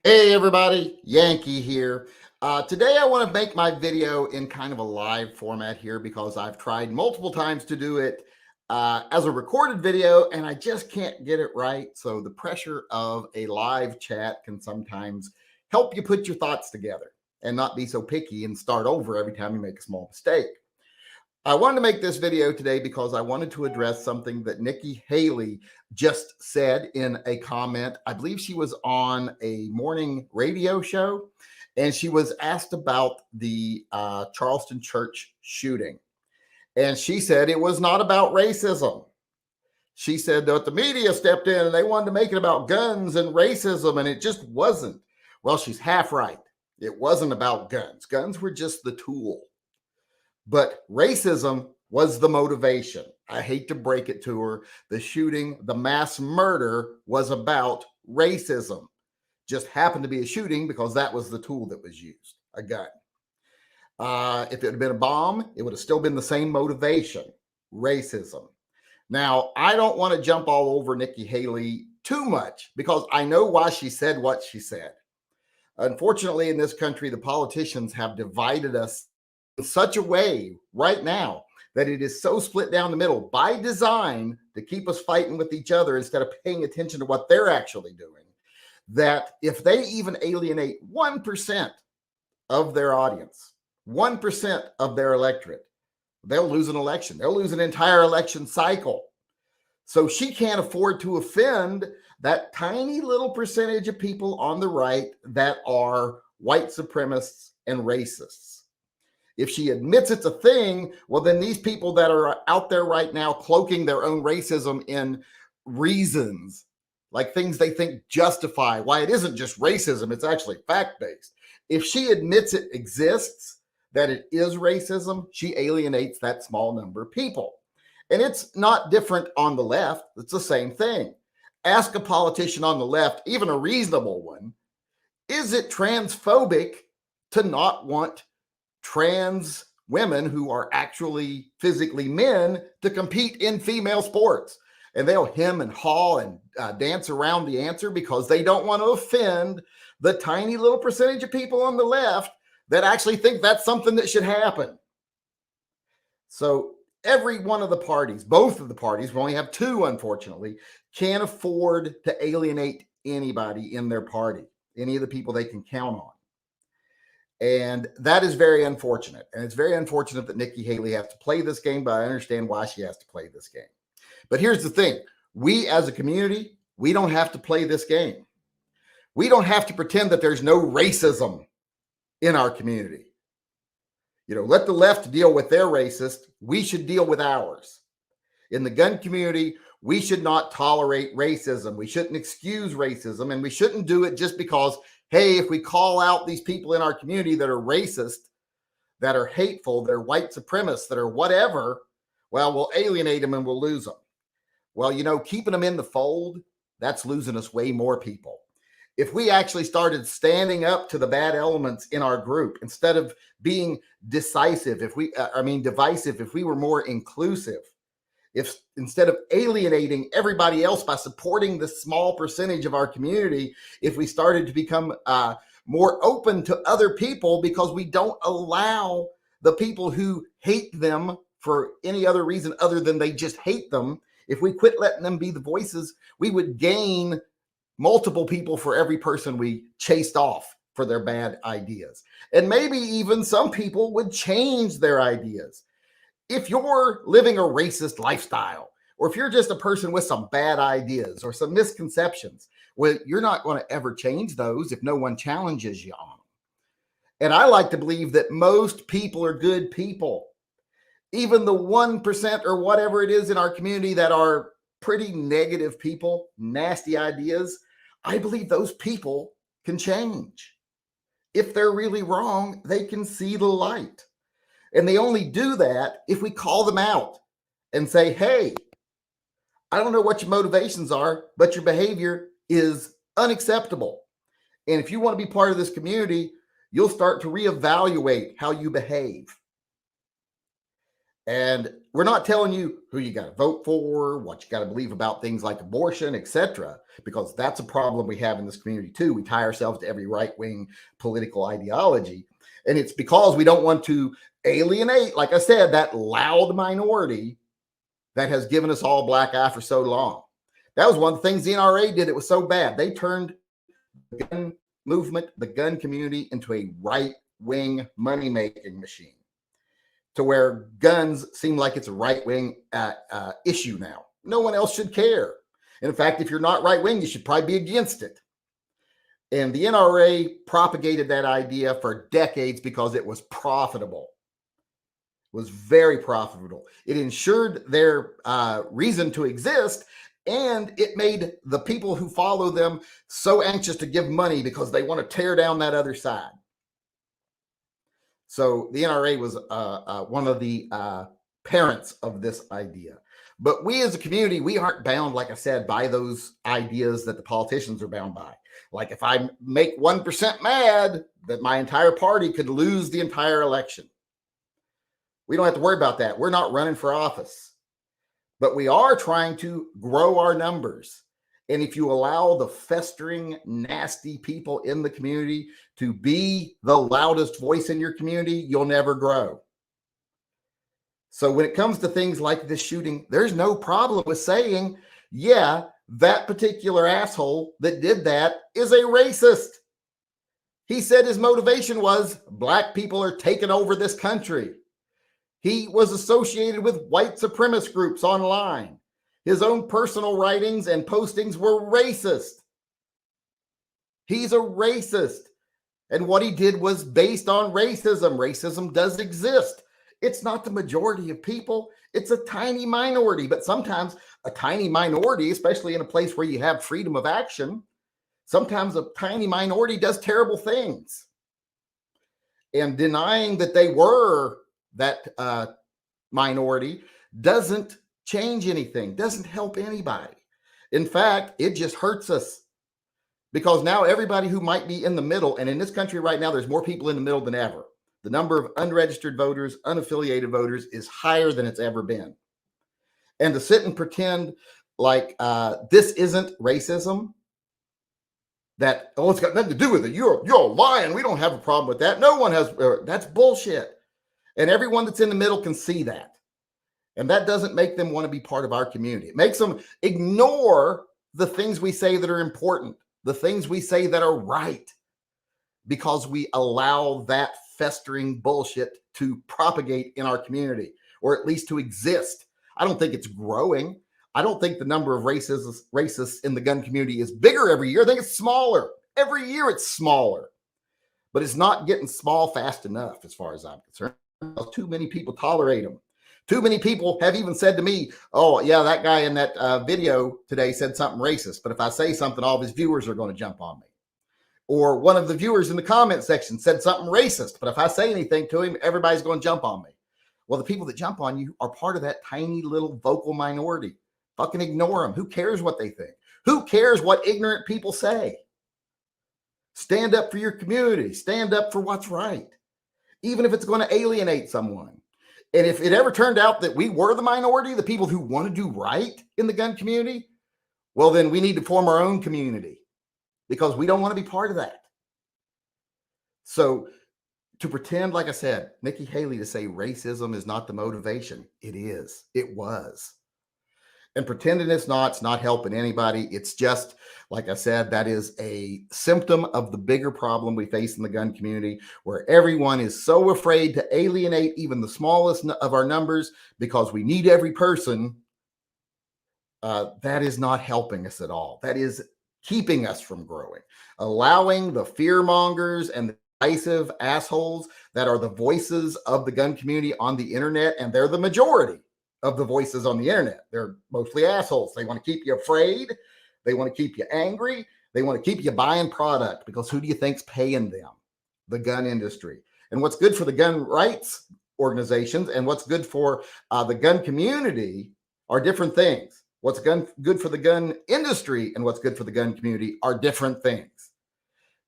Hey everybody, Yankee here. Today I want to make my video in kind of a live format here because I've tried multiple times to do it as a recorded video and I just can't get it right. So the pressure of a live chat can sometimes help you put your thoughts together and not be so picky and start over every time you make a small mistake. I wanted to make this video today because I wanted to address something that Nikki Haley just said in a comment. I believe she was on a morning radio show and she was asked about the Charleston church shooting. And she said it was not about racism. She said that the media stepped in and they wanted to make it about guns and racism, and it just wasn't. Well, she's half right. It wasn't about guns. Guns were just the tool. But racism was the motivation. I hate to break it to her. The shooting, the mass murder was about racism. Just happened to be a shooting because that was the tool that was used, a gun. If it had been a bomb, it would have still been the same motivation, racism. Now, I don't want to jump all over Nikki Haley too much because I know why she said what she said. Unfortunately, in this country, the politicians have divided us in such a way right now that it is so split down the middle by design to keep us fighting with each other instead of paying attention to what they're actually doing, that if they even alienate 1% of their audience, 1% of their electorate, they'll lose an election. They'll lose an entire election cycle. So she can't afford to offend that tiny little percentage of people on the right that are white supremacists and racists. If she admits it's a thing, well, then these people that are out there right now cloaking their own racism in reasons, like things they think justify why it isn't just racism, it's actually fact-based. If she admits it exists, that it is racism, she alienates that small number of people. And it's not different on the left. It's the same thing. Ask a politician on the left, even a reasonable one, is it transphobic to not want trans women who are actually physically men to compete in female sports? And they'll hem and haw and dance around the answer because they don't want to offend the tiny little percentage of people on the left that actually think that's something that should happen. So every one of the parties, both of the parties, we only have two, unfortunately, can't afford to alienate anybody in their party, any of the people they can count on. And that is very unfortunate. And it's very unfortunate that Nikki Haley has to play this game, but I understand why she has to play this game. But here's the thing. We as a community, we don't have to play this game. We don't have to pretend that there's no racism in our community. You know, let the left deal with their racist. We should deal with ours. In the gun community, we should not tolerate racism. We shouldn't excuse racism, and we shouldn't do it just because, hey, if we call out these people in our community that are racist, that are hateful, they're white supremacists, that are whatever, well, we'll alienate them and we'll lose them. Well, you know, keeping them in the fold, that's losing us way more people. If we actually started standing up to the bad elements in our group instead of being decisive, divisive, if we were more inclusive, if instead of alienating everybody else by supporting the small percentage of our community, if we started to become more open to other people because we don't allow the people who hate them for any other reason other than they just hate them, if we quit letting them be the voices, we would gain multiple people for every person we chased off for their bad ideas. And maybe even some people would change their ideas. If you're living a racist lifestyle, or if you're just a person with some bad ideas or some misconceptions, well, you're not going to ever change those if no one challenges you on them. And I like to believe that most people are good people. Even the 1% or whatever it is in our community that are pretty negative people, nasty ideas, I believe those people can change. If they're really wrong, they can see the light. And they only do that if we call them out and say, hey, I don't know what your motivations are, but your behavior is unacceptable. And if you want to be part of this community, you'll start to reevaluate how you behave. And we're not telling you who you got to vote for, what you got to believe about things like abortion, etc., because that's a problem we have in this community too. We tie ourselves to every right-wing political ideology. And it's because we don't want to alienate, like I said, that loud minority that has given us all black eye for so long. That was one of the things the NRA did. It was so bad. They turned the gun movement, the gun community, into a right-wing money-making machine, to where guns seem like it's a right-wing issue now. No one else should care. And in fact, if you're not right-wing, you should probably be against it. And the NRA propagated that idea for decades because it was profitable. It was very profitable. It ensured their reason to exist, and it made the people who follow them so anxious to give money because they want to tear down that other side. So the NRA was one of the parents of this idea. But we as a community, we aren't bound, like I said, by those ideas that the politicians are bound by. Like if I make 1% mad, that my entire party could lose the entire election. We don't have to worry about that. We're not running for office. But we are trying to grow our numbers. And if you allow the festering, nasty people in the community to be the loudest voice in your community, you'll never grow. So when it comes to things like this shooting, there's no problem with saying, yeah, that particular asshole that did that is a racist. He said his motivation was black people are taking over this country. He was associated with white supremacist groups online. His own personal writings and postings were racist. He's a racist. And what he did was based on racism. Racism does exist. It's not the majority of people. It's a tiny minority. But sometimes a tiny minority, especially in a place where you have freedom of action, sometimes a tiny minority does terrible things. And denying that they were that minority doesn't change anything, doesn't help anybody. In fact, it just hurts us, because now everybody who might be in the middle, and in this country right now, there's more people in the middle than ever. The number of unregistered voters, unaffiliated voters is higher than it's ever been. And to sit and pretend like this isn't racism, that, oh, it's got nothing to do with it. You're lying. We don't have a problem with that. No one has. That's bullshit. And everyone that's in the middle can see that. And that doesn't make them want to be part of our community. It makes them ignore the things we say that are important, the things we say that are right, because we allow that festering bullshit to propagate in our community, or at least to exist. I don't think it's growing. I don't think the number of racists in the gun community is bigger every year. I think it's smaller. Every year it's smaller. But it's not getting small fast enough, as far as I'm concerned. Too many people tolerate them. Too many people have even said to me, oh, yeah, that guy in that video today said something racist, but if I say something, all of his viewers are going to jump on me. Or one of the viewers in the comment section said something racist, but if I say anything to him, everybody's going to jump on me. Well, the people that jump on you are part of that tiny little vocal minority. Fucking ignore them. Who cares what they think? Who cares what ignorant people say? Stand up for your community. Stand up for what's right, even if it's going to alienate someone. And if it ever turned out that we were the minority, the people who want to do right in the gun community, well, then we need to form our own community, because we don't want to be part of that. So to pretend, like I said, Nikki Haley, to say racism is not the motivation, it is. It was. And pretending it's not helping anybody. It's just, like I said, that is a symptom of the bigger problem we face in the gun community, where everyone is so afraid to alienate even the smallest of our numbers because we need every person. That is not helping us at all. That is keeping us from growing, allowing the fear mongers and the divisive assholes that are the voices of the gun community on the internet, and they're the majority of the voices on the internet. They're mostly assholes. They want to keep you afraid. They want to keep you angry. They want to keep you buying product, because who do you think's paying them? The gun industry. And what's good for the gun rights organizations and what's good for the gun community are different things. What's good for the gun industry and what's good for the gun community are different things.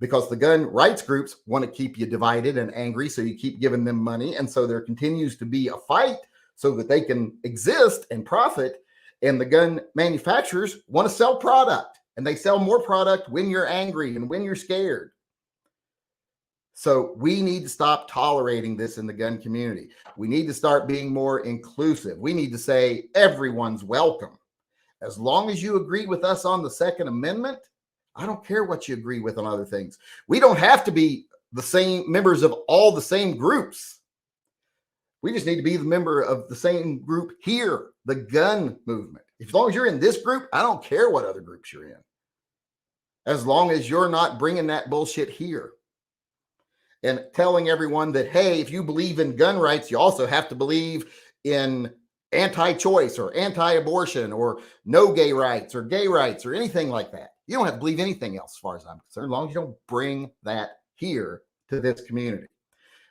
Because the gun rights groups want to keep you divided and angry, so you keep giving them money. And so there continues to be a fight so that they can exist and profit. And the gun manufacturers want to sell product, and they sell more product when you're angry and when you're scared. So we need to stop tolerating this in the gun community. We need to start being more inclusive. We need to say everyone's welcome. As long as you agree with us on the Second Amendment, I don't care what you agree with on other things. We don't have to be the same members of all the same groups. We just need to be the member of the same group here, the gun movement. As long as you're in this group, I don't care what other groups you're in. As long as you're not bringing that bullshit here and telling everyone that, hey, if you believe in gun rights, you also have to believe in anti-choice or anti-abortion or no gay rights or gay rights or anything like that. You don't have to believe anything else, as far as I'm concerned, as long as you don't bring that here to this community.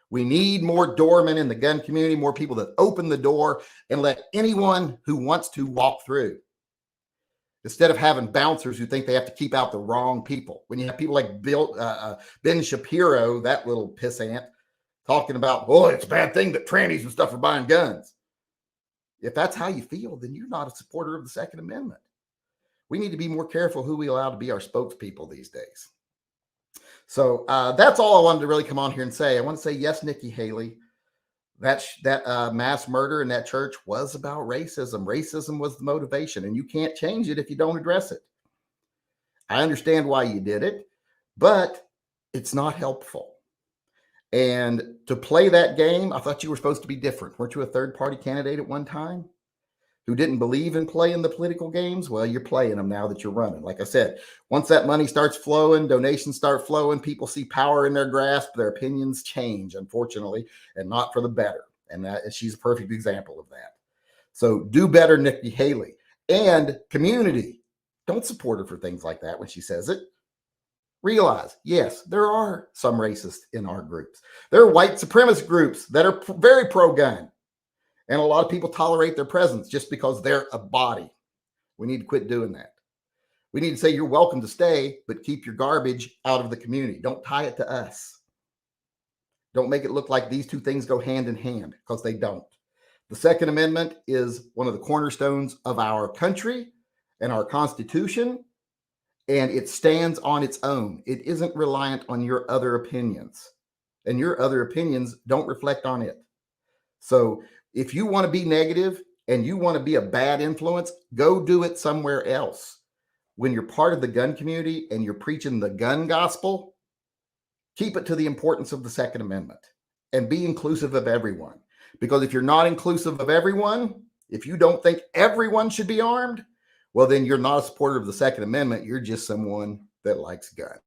We need more doormen in the gun community, more people that open the door and let anyone who wants to walk through, instead of having bouncers who think they have to keep out the wrong people. When you have people like Ben Shapiro, that little pissant, talking about, oh, it's a bad thing that trannies and stuff are buying guns. If that's how you feel, then you're not a supporter of the Second Amendment. We need to be more careful who we allow to be our spokespeople these days. So that's all I wanted to really come on here and say. I want to say, yes, Nikki Haley, that mass murder in that church was about racism. Racism was the motivation, and you can't change it if you don't address it. I understand why you did it, but it's not helpful. And to play that game, I thought you were supposed to be different. Weren't you a third-party candidate at one time who didn't believe in playing the political games? Well, you're playing them now that you're running. Like I said, once that money starts flowing, donations start flowing, people see power in their grasp, their opinions change, unfortunately, and not for the better. And she's a perfect example of that. So do better, Nikki Haley. And community, don't support her for things like that when she says it. Realize, yes, there are some racists in our groups. There are white supremacist groups that are very pro-gun. And a lot of people tolerate their presence just because they're a body. We need to quit doing that. We need to say, you're welcome to stay, but keep your garbage out of the community. Don't tie it to us. Don't make it look like these two things go hand in hand, because they don't. The Second Amendment is one of the cornerstones of our country and our Constitution, and it stands on its own. It isn't reliant on your other opinions, and your other opinions don't reflect on it. So if you want to be negative and you want to be a bad influence, go do it somewhere else. When you're part of the gun community and you're preaching the gun gospel, keep it to the importance of the Second Amendment and be inclusive of everyone. Because if you're not inclusive of everyone, if you don't think everyone should be armed, well, then you're not a supporter of the Second Amendment. You're just someone that likes guns.